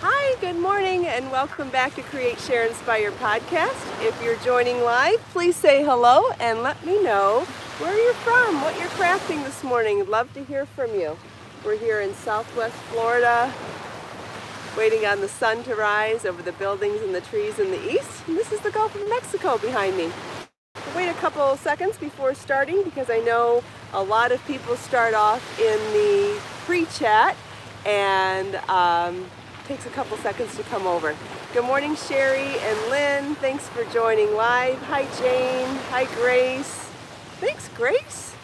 Hi, good morning, and welcome back to Create, Share, Inspire podcast. If you're joining live, please say hello and let me know where you're from, what you're crafting this morning. I'd love to hear from you. We're here in Southwest Florida, waiting on the sun to rise over the buildings and the trees in the east. And this is the Gulf of Mexico behind me. I'll wait a couple seconds before starting because I know a lot of people start off in the pre-chat and takes a couple seconds to come over. Good morning, Sherry and Lynn. Thanks for joining live. Hi, Jane. Hi, Grace. Thanks, Grace.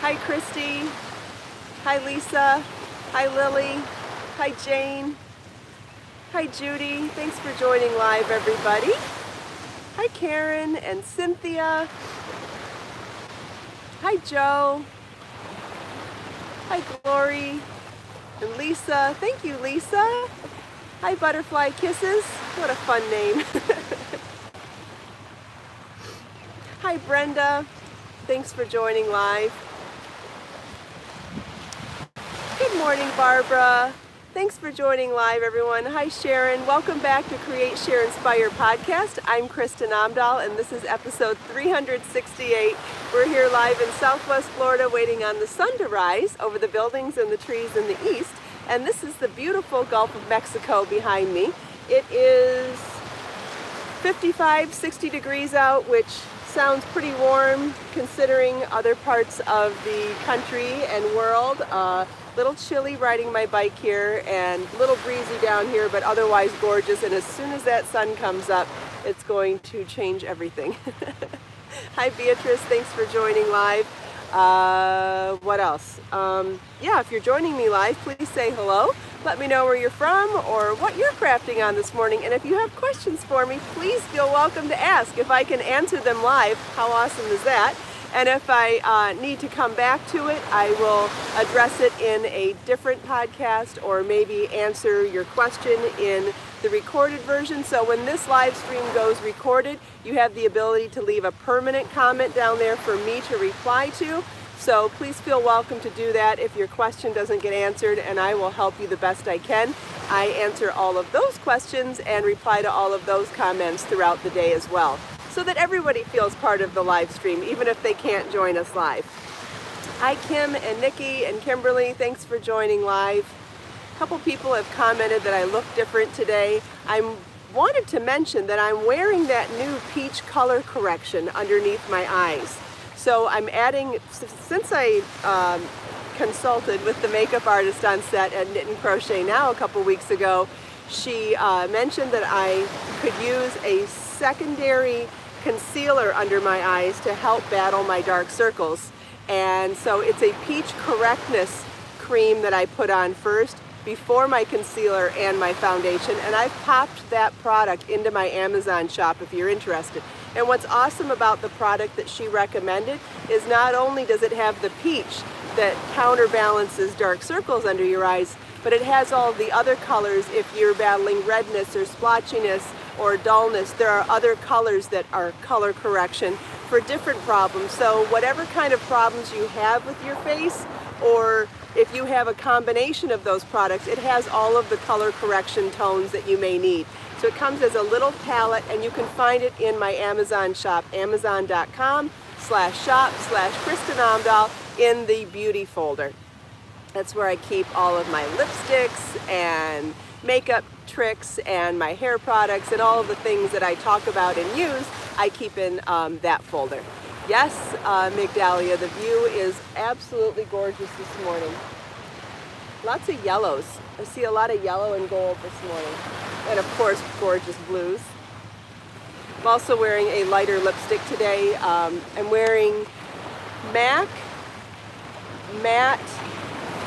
Hi, Christy. Hi, Lisa. Hi, Lily. Hi, Jane. Hi, Judy. Thanks for joining live, everybody. Hi, Karen and Cynthia. Hi, Joe. Hi, Glory. And Lisa. Thank you, Lisa. Hi, Butterfly Kisses. What a fun name. Hi, Brenda. Thanks for joining live. Good morning, Barbara. Thanks for joining live, everyone. Hi, Sharon. Welcome back to Create, Share, Inspire podcast. I'm Kristin Omdahl, and this is episode 368. We're here live in Southwest Florida, waiting on the sun to rise over the buildings and the trees in the east. And this is the beautiful Gulf of Mexico behind me. It is 55, 60 degrees out, which sounds pretty warm considering other parts of the country and world. Little chilly riding my bike here and a little breezy down here, but otherwise gorgeous. And as soon as that sun comes up, it's going to change everything. Hi, Beatrice. Thanks for joining live. What else? Yeah, if you're joining me live, please say hello. Let me know where you're from or what you're crafting on this morning. And if you have questions for me, please feel welcome to ask. If I can answer them live, how awesome is that? And if I need to come back to it, I will address it in a different podcast or maybe answer your question in the recorded version. So when this live stream goes recorded, you have the ability to leave a permanent comment down there for me to reply to. So please feel welcome to do that if your question doesn't get answered, and I will help you the best I can. I answer all of those questions and reply to all of those comments throughout the day as well, so that everybody feels part of the live stream, even if they can't join us live. Hi, Kim and Nikki and Kimberly. Thanks for joining live. A couple people have commented that I look different today. I wanted to mention that I'm wearing that new peach color correction underneath my eyes. So I'm adding, since I consulted with the makeup artist on set at Knit and Crochet Now a couple weeks ago, she mentioned that I could use a secondary concealer under my eyes to help battle my dark circles. And so it's a peach correctness cream that I put on first before my concealer and my foundation, and I've popped that product into my Amazon shop if you're interested. And what's awesome about the product that she recommended is not only does it have the peach that counterbalances dark circles under your eyes, but it has all the other colors if you're battling redness or splotchiness or dullness. There are other colors that are color correction for different problems. So whatever kind of problems you have with your face, or if you have a combination of those products, it has all of the color correction tones that you may need. So it comes as a little palette, and you can find it in my Amazon shop, amazon.com/shop/Kristin Omdahl in the beauty folder. That's where I keep all of my lipsticks and makeup tricks and my hair products and all of the things that I talk about and use. I keep in that folder. Yes, Migdalia, the view is absolutely gorgeous this morning. Lots of yellows. I see a lot of yellow and gold this morning. And of course, gorgeous blues. I'm also wearing a lighter lipstick today. I'm wearing Matte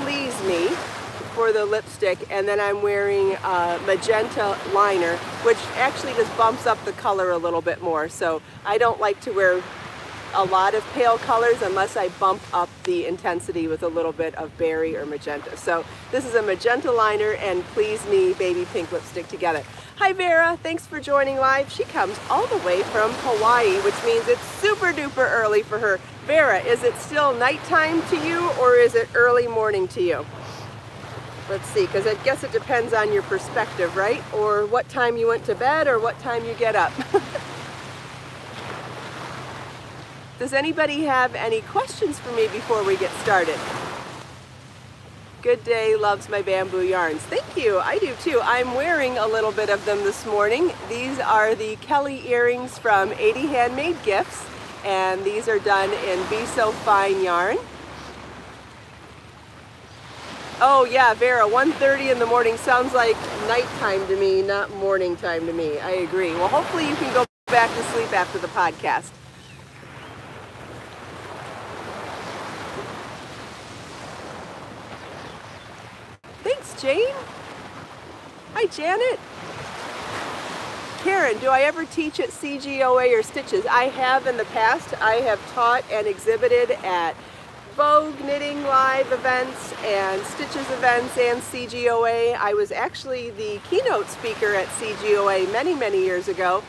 Please Me for the lipstick, and then I'm wearing magenta liner, which actually just bumps up the color a little bit more. So I don't like to wear a lot of pale colors unless I bump up the intensity with a little bit of berry or magenta. So this is a magenta liner and Please Me baby pink lipstick together. Hi Vera, thanks for joining live. She comes all the way from Hawaii, which means it's super duper early for her. Vera, is it still nighttime to you or is it early morning to you? Let's see, because I guess it depends on your perspective, right? Or what time you went to bed or what time you get up. Does anybody have any questions for me before we get started? Good Day loves my bamboo yarns. Thank you, I do too. I'm wearing a little bit of them this morning. These are the Kelly earrings from 80 Handmade Gifts, and these are done in Be So Fine yarn. Oh yeah, Vera, 1:30 in the morning sounds like nighttime to me, not morning time to me. I agree. Well, hopefully you can go back to sleep after the podcast. Thanks, Jane. Hi, Janet. Karen, do I ever teach at CGOA or Stitches? I have in the past. I have taught and exhibited at Vogue Knitting Live events and Stitches events and CGOA. I was actually the keynote speaker at CGOA many, many years ago.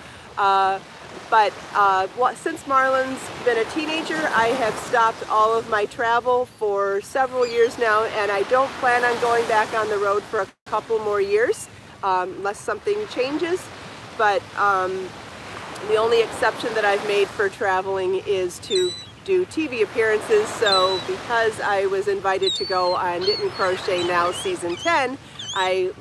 Since Marlon's been a teenager, I have stopped all of my travel for several years now, and I don't plan on going back on the road for a couple more years, unless something changes. But the only exception that I've made for traveling is to do TV appearances. So because I was invited to go on Knit and Crochet Now Season 10, I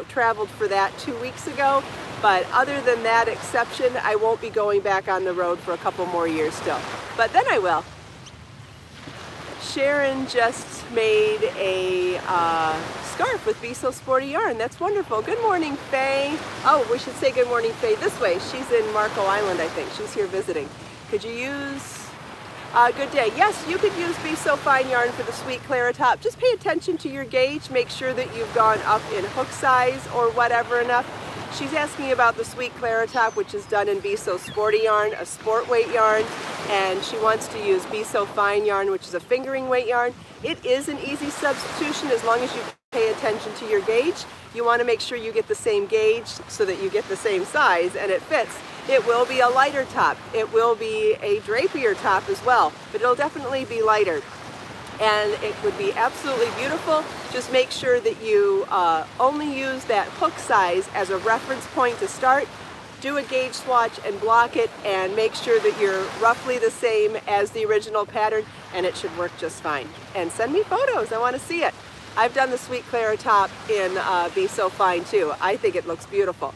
traveled for that 2 weeks ago. But other than that exception, I won't be going back on the road for a couple more years still. But then I will. Sharon just made a scarf with Be So Sporty yarn. That's wonderful. Good morning, Faye. Oh, we should say good morning, Faye, this way. She's in Marco Island, I think. She's here visiting. Could you use... Good Day. Yes, you could use Be So Fine yarn for the Sweet Clara top. Just pay attention to your gauge. Make sure that you've gone up in hook size or whatever enough. She's asking about the Sweet Clara top, which is done in Be So Sporty yarn, a sport weight yarn, and she wants to use Be So Fine yarn, which is a fingering weight yarn. It is an easy substitution as long as you pay attention to your gauge. You want to make sure you get the same gauge so that you get the same size and it fits. It will be a lighter top. It will be a drapier top as well, but it'll definitely be lighter. And it would be absolutely beautiful. Just make sure that you only use that hook size as a reference point to start. Do a gauge swatch and block it, and make sure that you're roughly the same as the original pattern, and it should work just fine. And send me photos, I want to see it. I've done the Sweet Clara top in Be So Fine too. I think it looks beautiful.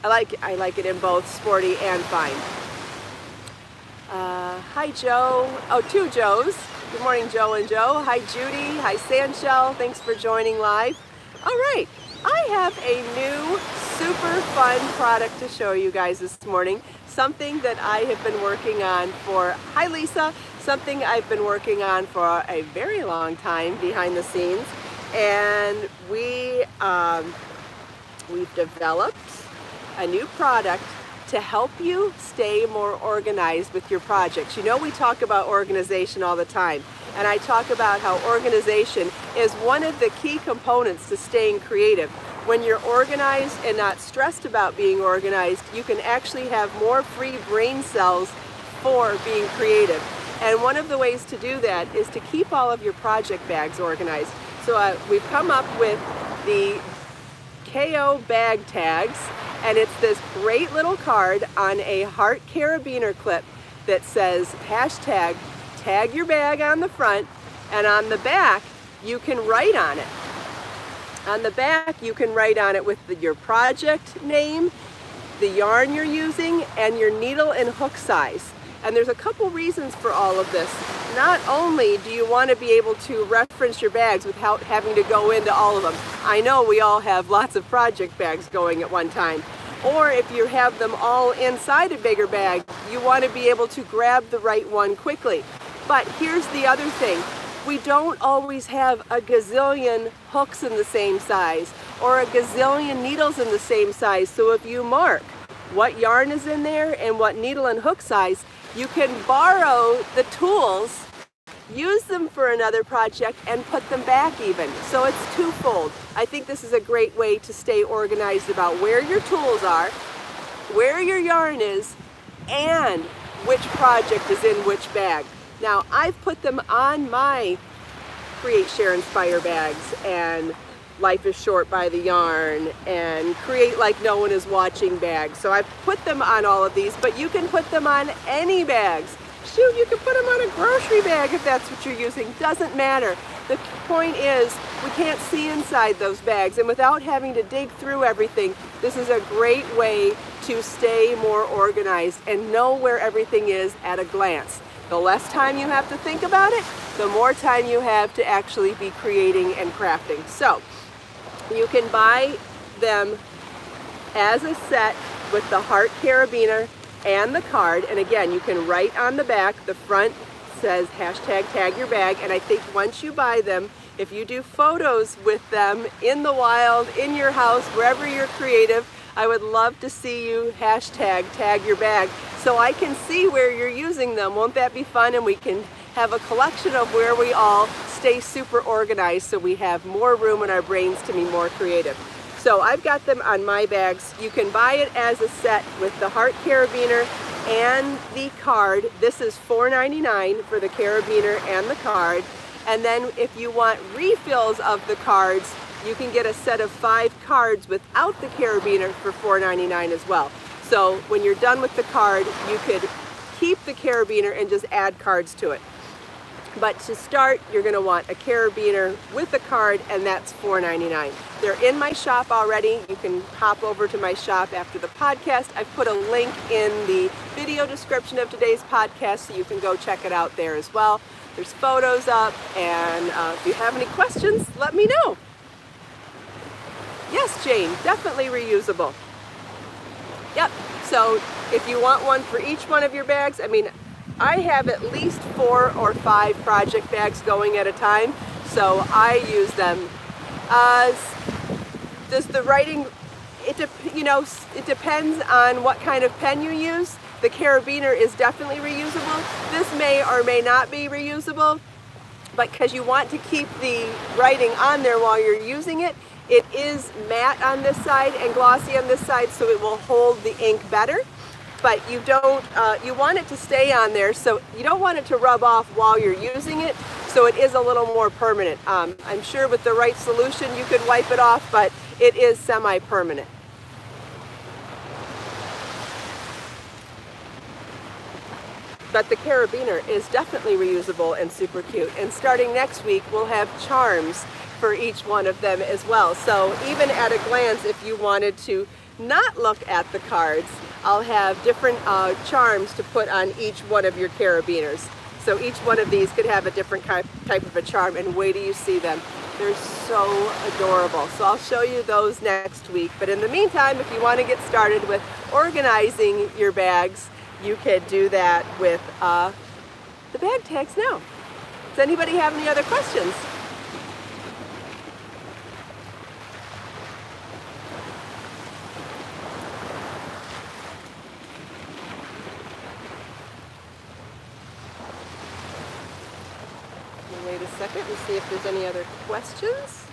I like it in both sporty and fine. Hi Joe. Oh, two Joes. Good morning, Joe and Joe. Hi Judy. Hi Sandshell. Thanks for joining live. All right, I have a new super fun product to show you guys this morning. Something that I have been working on for, hi Lisa, something I've been working on for a very long time behind the scenes. And we've developed a new product to help you stay more organized with your projects. You know, we talk about organization all the time, and I talk about how organization is one of the key components to staying creative. When you're organized and not stressed about being organized, you can actually have more free brain cells for being creative. And one of the ways to do that is to keep all of your project bags organized. So we've come up with the KO bag tags, and it's this great little card on a heart carabiner clip that says hashtag tag your bag on the front, and on the back you can write on it. On the back you can write on it with your project name, the yarn you're using, and your needle and hook size. And there's a couple reasons for all of this. Not only do you want to be able to reference your bags without having to go into all of them. I know we all have lots of project bags going at one time. Or if you have them all inside a bigger bag, you want to be able to grab the right one quickly. But here's the other thing. We don't always have a gazillion hooks in the same size or a gazillion needles in the same size. So if you mark what yarn is in there and what needle and hook size, you can borrow the tools, use them for another project, and put them back even. So it's twofold. I think this is a great way to stay organized about where your tools are, where your yarn is, and which project is in which bag. Now, I've put them on my Create, Share, Inspire bags, and Life is Short by the Yarn and Create Like No One Is Watching bags. So I've put them on all of these, but you can put them on any bags. Shoot, you can put them on a grocery bag if that's what you're using. Doesn't matter. The point is, we can't see inside those bags, and without having to dig through everything, this is a great way to stay more organized and know where everything is at a glance. The less time you have to think about it, the more time you have to actually be creating and crafting. So, you can buy them as a set with the heart carabiner and the card, and again, you can write on the back. The front says hashtag tag your bag, and I think once you buy them, if you do photos with them in the wild, in your house, wherever you're creative, I would love to see you hashtag tag your bag so I can see where you're using them. Won't that be fun? And we can have a collection of where we all stay super organized so we have more room in our brains to be more creative. So I've got them on my bags. You can buy it as a set with the heart carabiner and the card. This is $4.99 for the carabiner and the card. And then if you want refills of the cards, you can get a set of 5 cards without the carabiner for $4.99 as well. So when you're done with the card, you could keep the carabiner and just add cards to it. But to start, you're going to want a carabiner with a card, and that's $4.99. They're in my shop already. You can hop over to my shop after the podcast. I've put a link in the video description of today's podcast, so you can go check it out there as well. There's photos up, and if you have any questions, let me know. Yes, Jane, definitely reusable. Yep, so if you want one for each one of your bags, I mean, I have at least 4 or 5 project bags going at a time, so I use them. Does the writing, it depends on what kind of pen you use. The carabiner is definitely reusable. This may or may not be reusable, but because you want to keep the writing on there while you're using it, it is matte on this side and glossy on this side, so it will hold the ink better. But you don't, you want it to stay on there, so you don't want it to rub off while you're using it, so it is a little more permanent. I'm sure with the right solution you could wipe it off, but it is semi-permanent. But the carabiner is definitely reusable and super cute. And starting next week, we'll have charms for each one of them as well. So even at a glance, if you wanted to not look at the cards, I'll have different charms to put on each one of your carabiners. So each one of these could have a different type of a charm, and wait till you see them. They're so adorable. So I'll show you those next week. But in the meantime, if you want to get started with organizing your bags, you could do that with the bag tags now. Does anybody have any other questions? Wait a second and see if there's any other questions.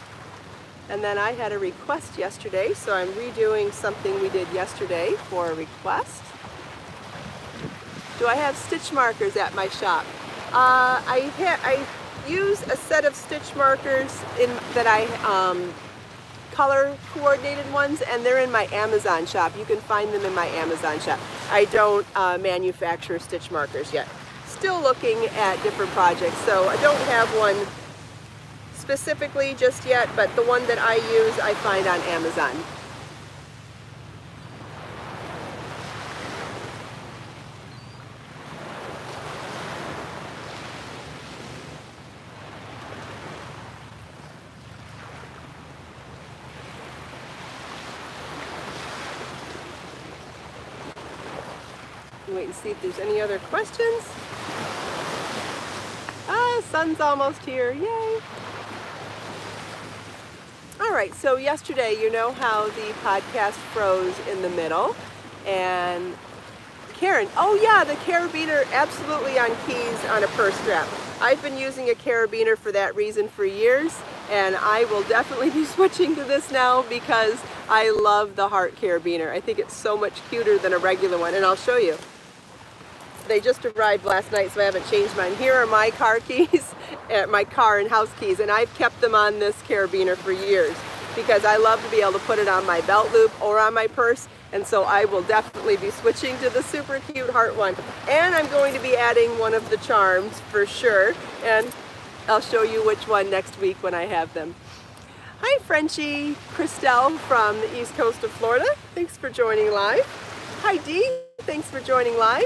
And then I had a request yesterday, so I'm redoing something we did yesterday for a request. Do I have stitch markers at my shop? I use a set of stitch markers that I color coordinated ones, and they're in my Amazon shop. You can find them in my Amazon shop. I don't manufacture stitch markers yet. Still looking at different projects, so I don't have one specifically just yet, but the one that I use I find on Amazon. Wait and see if there's any other questions. Sun's almost here, yay! Alright, so yesterday, you know how the podcast froze in the middle, and Karen, oh yeah, the carabiner absolutely on keys on a purse strap. I've been using a carabiner for that reason for years, and I will definitely be switching to this now because I love the heart carabiner. I think it's so much cuter than a regular one, and I'll show you. They just arrived last night, so I haven't changed mine. Here are my car keys, my car and house keys, and I've kept them on this carabiner for years. because I love to be able to put it on my belt loop or on my purse. And so I will definitely be switching to the super cute heart one. And I'm going to be adding one of the charms for sure. And I'll show you which one next week when I have them. Hi Frenchie, Christelle from the East Coast of Florida. Thanks for joining live. Hi Dee, thanks for joining live.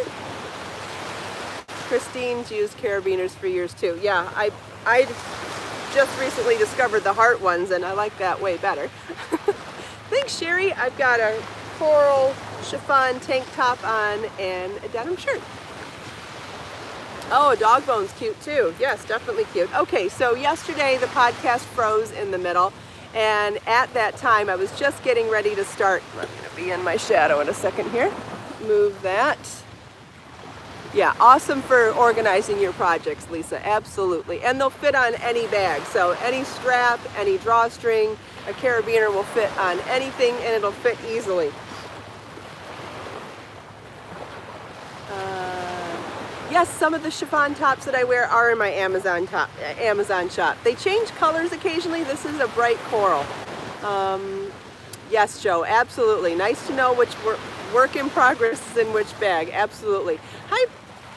Christine's used carabiners for years too. Yeah, I just recently discovered the heart ones and I like that way better. Thanks Sherry, I've got a coral chiffon tank top on and a denim shirt. Oh, a dog bone's cute too. Yes, definitely cute. Okay, so yesterday the podcast froze in the middle, and at that time I was just getting ready to start. I'm going to be in my shadow in a second here. Move that. Yeah, awesome for organizing your projects, Lisa. Absolutely. And they'll fit on any bag. So any strap, any drawstring, a carabiner will fit on anything and it'll fit easily. Yes, some of the chiffon tops that I wear are in my Amazon shop. They change colors occasionally. This is a bright coral. Yes, Joe, absolutely. Nice to know which work in progress is in which bag. Absolutely. Hi,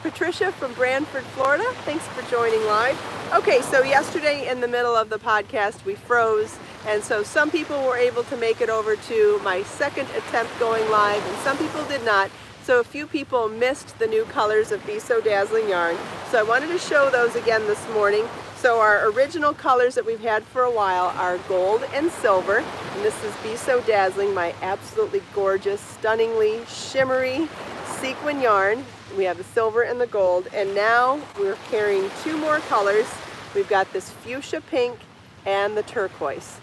Patricia from Branford, Florida. Thanks for joining live. Okay, so yesterday in the middle of the podcast, we froze. And so some people were able to make it over to my second attempt going live, and some people did not. So a few people missed the new colors of Be So Dazzling yarn. So I wanted to show those again this morning. So our original colors that we've had for a while are gold and silver. And this is Be So Dazzling, my absolutely gorgeous, stunningly shimmery sequin yarn. We have the silver and the gold. And now we're carrying two more colors. We've got this fuchsia pink and the turquoise.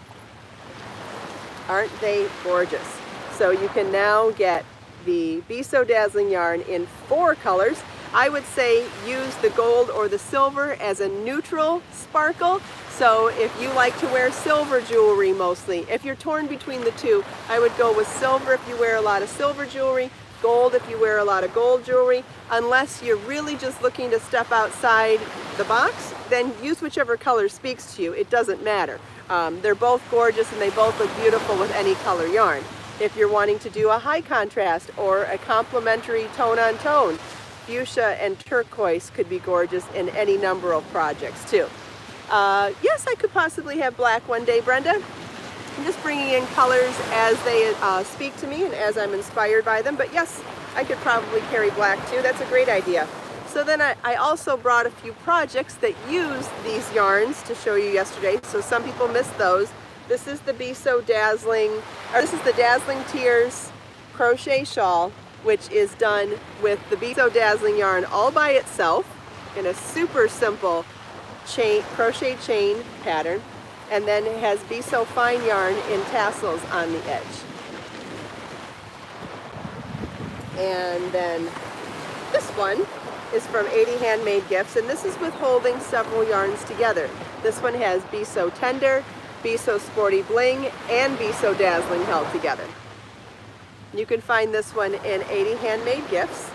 Aren't they gorgeous? So you can now get the Be So Dazzling yarn in 4 colors. I would say use the gold or the silver as a neutral sparkle. So if you like to wear silver jewelry mostly, if you're torn between the two, I would go with silver if you wear a lot of silver jewelry, gold if you wear a lot of gold jewelry. Unless you're really just looking to step outside the box, then use whichever color speaks to you. It doesn't matter. They're both gorgeous and they both look beautiful with any color yarn. If you're wanting to do a high contrast or a complementary tone on tone, fuchsia and turquoise could be gorgeous in any number of projects too. Yes, I could possibly have black one day, Brenda. I'm just bringing in colors as they speak to me and as I'm inspired by them, but yes, I could probably carry black too. That's a great idea. So then I also brought a few projects that use these yarns to show you yesterday, so some people missed those. This is the Be So Dazzling, or this is the Dazzling Tears crochet shawl, which is done with the Be So Dazzling yarn all by itself in a super simple crochet chain pattern, and then it has Be So Fine yarn in tassels on the edge. And then this one is from 80 Handmade Gifts, and this is with holding several yarns together. This one has Be So Tender, Be So Sporty Bling, and Be So Dazzling held together. You can find this one in 80 Handmade Gifts.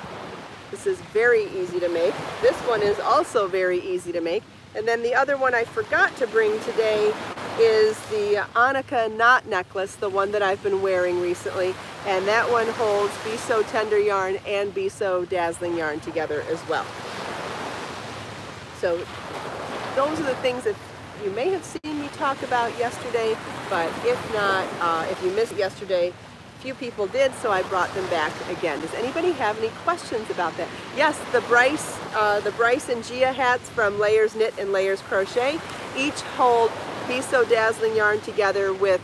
This is very easy to make. This one is also very easy to make. And then the other one I forgot to bring today is the Annika knot necklace, the one that I've been wearing recently. And that one holds Be So Tender yarn and Be So Dazzling yarn together as well. So those are the things that you may have seen me talk about yesterday, but if not, if you missed it yesterday, few people did, so I brought them back again. Does anybody have any questions about that? Yes, the Bryce and Gia hats from Layers Knit and Layers Crochet each hold Be So Dazzling yarn together with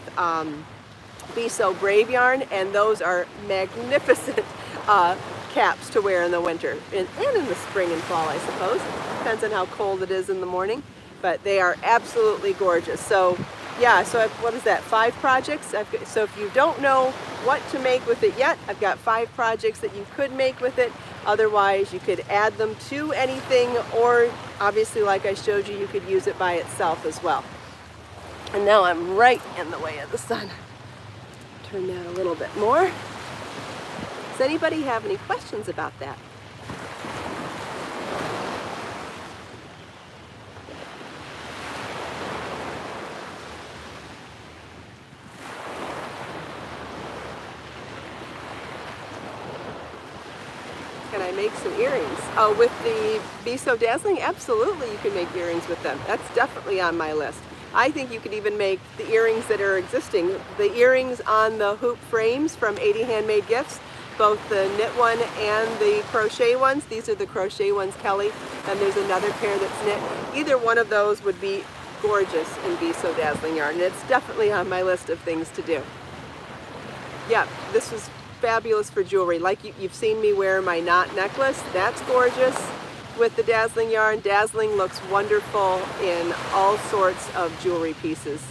Be So Brave yarn, and those are magnificent caps to wear in the winter and in the spring and fall, I suppose. Depends on how cold it is in the morning, but they are absolutely gorgeous. So yeah, so what is that, 5 projects? So if you don't know what to make with it yet, I've got 5 projects that you could make with it. Otherwise, you could add them to anything, or obviously, like I showed you, you could use it by itself as well. And now I'm right in the way of the sun. Turn that a little bit more. Does anybody have any questions about that? I make some earrings? Oh, with the Be So Dazzling? Absolutely, you can make earrings with them. That's definitely on my list. I think you could even make the earrings that are existing. The earrings on the hoop frames from 80 Handmade Gifts, both the knit one and the crochet ones. These are the crochet ones, Kelly, and there's another pair that's knit. Either one of those would be gorgeous in Be So Dazzling yarn, and it's definitely on my list of things to do. Yeah, this was fabulous for jewelry. Like you've seen me wear my knot necklace. That's gorgeous with the dazzling yarn. Dazzling looks wonderful in all sorts of jewelry pieces.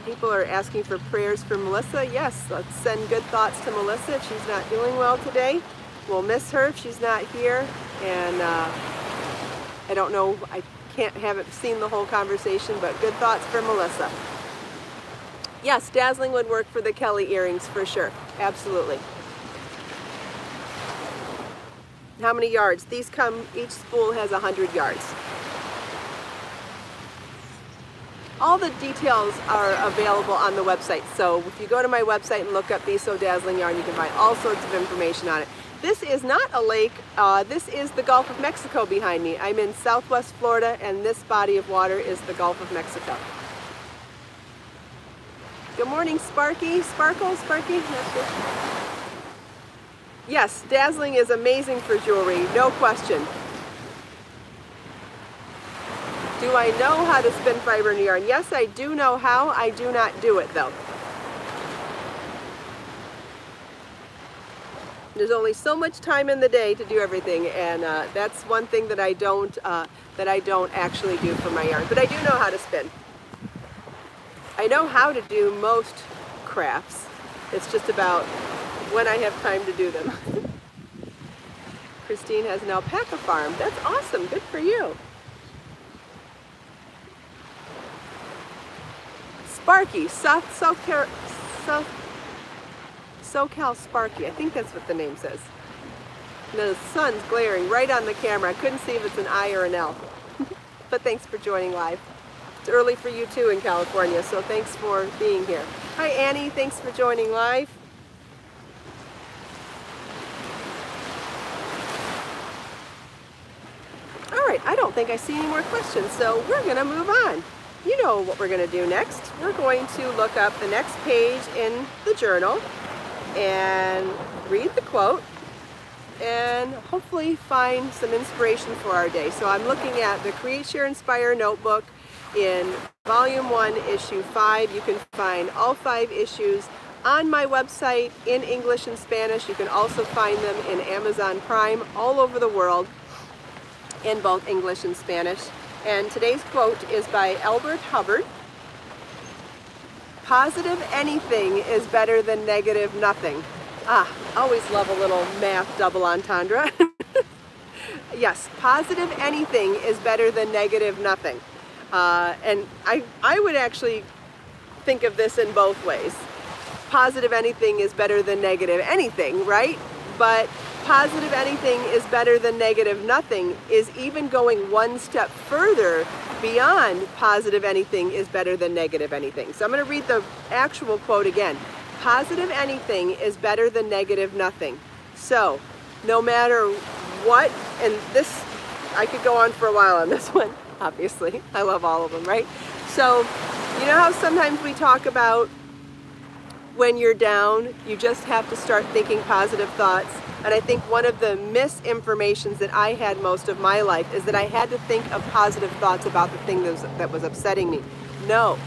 People are asking for prayers for Melissa. Yes, let's send good thoughts to Melissa. She's not doing well today. We'll miss her if she's not here. And I don't know, I haven't seen the whole conversation, but good thoughts for Melissa. Yes, dazzling would work for the Kelly earrings for sure. Absolutely. How many yards? These come, each spool has 100 yards. All the details are available on the website. So if you go to my website and look up Be So Dazzling yarn, you can find all sorts of information on it. This is not a lake. This is the Gulf of Mexico behind me. I'm in Southwest Florida, and this body of water is the Gulf of Mexico. Good morning, Sparky. Sparkle, Sparky. Yes, dazzling is amazing for jewelry, no question. Do I know how to spin fiber in yarn? Yes, I do know how. I do not do it though. There's only so much time in the day to do everything, and that's one thing that I don't actually do for my yarn. But I do know how to spin. I know how to do most crafts. It's just about when I have time to do them. Christine has an alpaca farm. That's awesome. Good for you. Sparky, SoCal Sparky. I think that's what the name says. And the sun's glaring right on the camera. I couldn't see if it's an I or an L. But thanks for joining live. It's early for you too in California, so thanks for being here. Hi Annie, thanks for joining live. All right, I don't think I see any more questions, so we're gonna move on. You know what we're gonna do next. We're going to look up the next page in the journal and read the quote and hopefully find some inspiration for our day. So I'm looking at the Create, Share, Inspire notebook in Volume 1, Issue 5. You can find all 5 issues on my website in English and Spanish. You can also find them in Amazon Prime all over the world in both English and Spanish. And today's quote is by Albert Hubbard. Positive anything is better than negative nothing. Always love a little math double entendre. Yes, positive anything is better than negative nothing. And I would actually think of this in both ways. Positive anything is better than negative anything, right? But positive anything is better than negative nothing is even going one step further beyond positive anything is better than negative anything. So I'm going to read the actual quote again. Positive anything is better than negative nothing. So no matter what, and this, I could go on for a while on this one, obviously. I love all of them, right? So you know how sometimes we talk about when you're down, you just have to start thinking positive thoughts. And I think one of the misinformations that I had most of my life is that I had to think of positive thoughts about the thing that was upsetting me. No,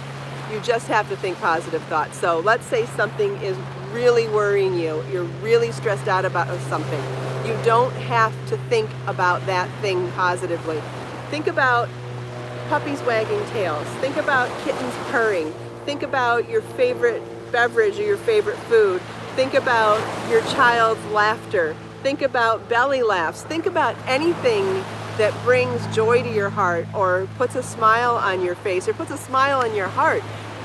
you just have to think positive thoughts. So let's say something is really worrying you. You're really stressed out about something. You don't have to think about that thing positively. Think about puppies wagging tails. Think about kittens purring. Think about your favorite beverage or your favorite food. Think about your child's laughter. Think about belly laughs. Think about anything that brings joy to your heart or puts a smile on your face or puts a smile on your heart.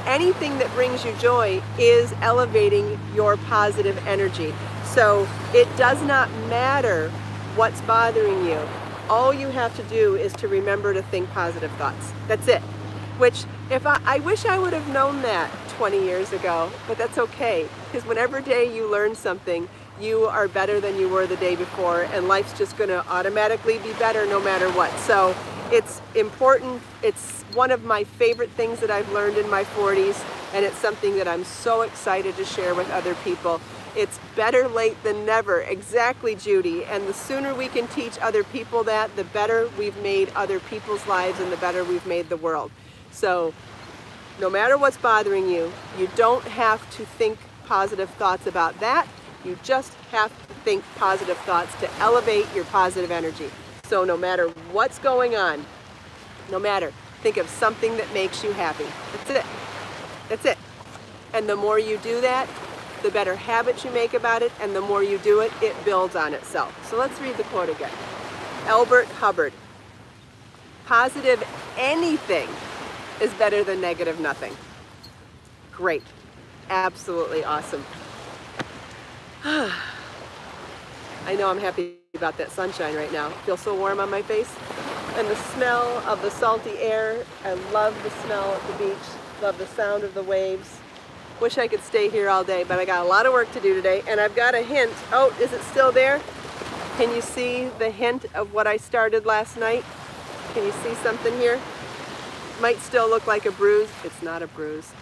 Anything that brings you joy is elevating your positive energy. So it does not matter what's bothering you. All you have to do is to remember to think positive thoughts. That's it. Which, if I wish I would have known that 20 years ago, but that's okay, because whenever day you learn something, you are better than you were the day before, and life's just going to automatically be better no matter what. So it's important. It's one of my favorite things that I've learned in my 40s, and it's something that I'm so excited to share with other people. It's better late than never. Exactly, Judy. And the sooner we can teach other people that, the better we've made other people's lives and the better we've made the world. So no matter what's bothering you, you don't have to think positive thoughts about that. You just have to think positive thoughts to elevate your positive energy. So no matter what's going on, think of something that makes you happy. That's it. That's it. And the more you do that, the better habits you make about it, and the more you do it, it builds on itself. So let's read the quote again. Albert Hubbard. Positive anything is better than negative nothing. Great. Absolutely awesome. I know I'm happy about that sunshine right now. It feels so warm on my face. And the smell of the salty air. I love the smell at the beach. Love the sound of the waves. Wish I could stay here all day, but I got a lot of work to do today, and I've got a hint. Oh, is it still there? Can you see the hint of what I started last night? Can you see something here? Might still look like a bruise. It's not a bruise.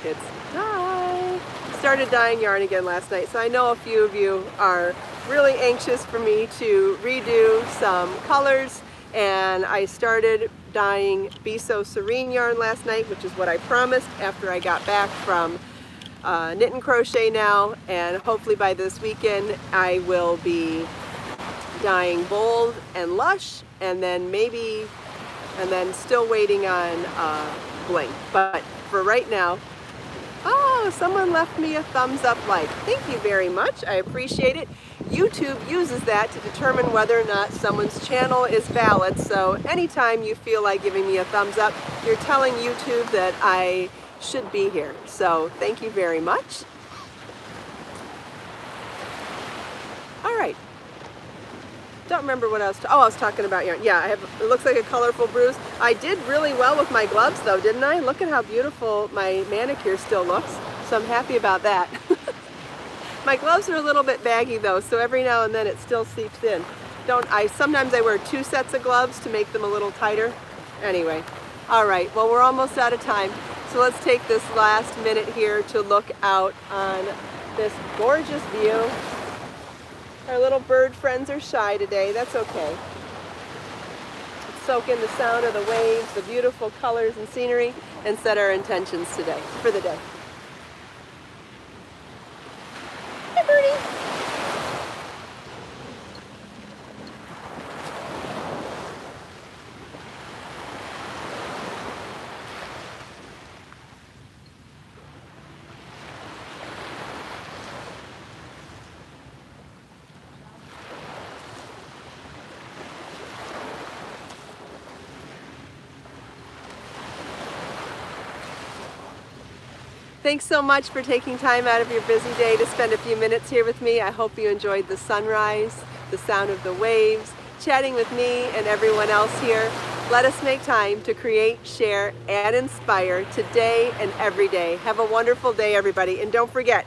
It's dye. Started dyeing yarn again last night, so I know a few of you are really anxious for me to redo some colors, and I started dyeing Be So Serene yarn last night, which is what I promised after I got back from knit and crochet now, and hopefully by this weekend I will be dyeing Bold and Lush, and then still waiting on Bling. But for right now, oh, someone left me a thumbs up like. Thank you very much. I appreciate it. YouTube uses that to determine whether or not someone's channel is valid. So anytime you feel like giving me a thumbs up, you're telling YouTube that I should be here. So thank you very much. All right. Don't remember what I was I was talking about yarn. Yeah, it looks like a colorful bruise. I did really well with my gloves though, didn't I? Look at how beautiful my manicure still looks. So I'm happy about that. My gloves are a little bit baggy though, so every now and then it still seeps in. Sometimes I wear 2 sets of gloves to make them a little tighter. Anyway, all right, well, we're almost out of time. So let's take this last minute here to look out on this gorgeous view. Our little bird friends are shy today. That's okay. Let's soak in the sound of the waves, the beautiful colors and scenery, and set our intentions today for the day. Hi, birdie. Thanks so much for taking time out of your busy day to spend a few minutes here with me. I hope you enjoyed the sunrise, the sound of the waves, chatting with me and everyone else here. Let us make time to create, share, and inspire today and every day. Have a wonderful day, everybody. And don't forget,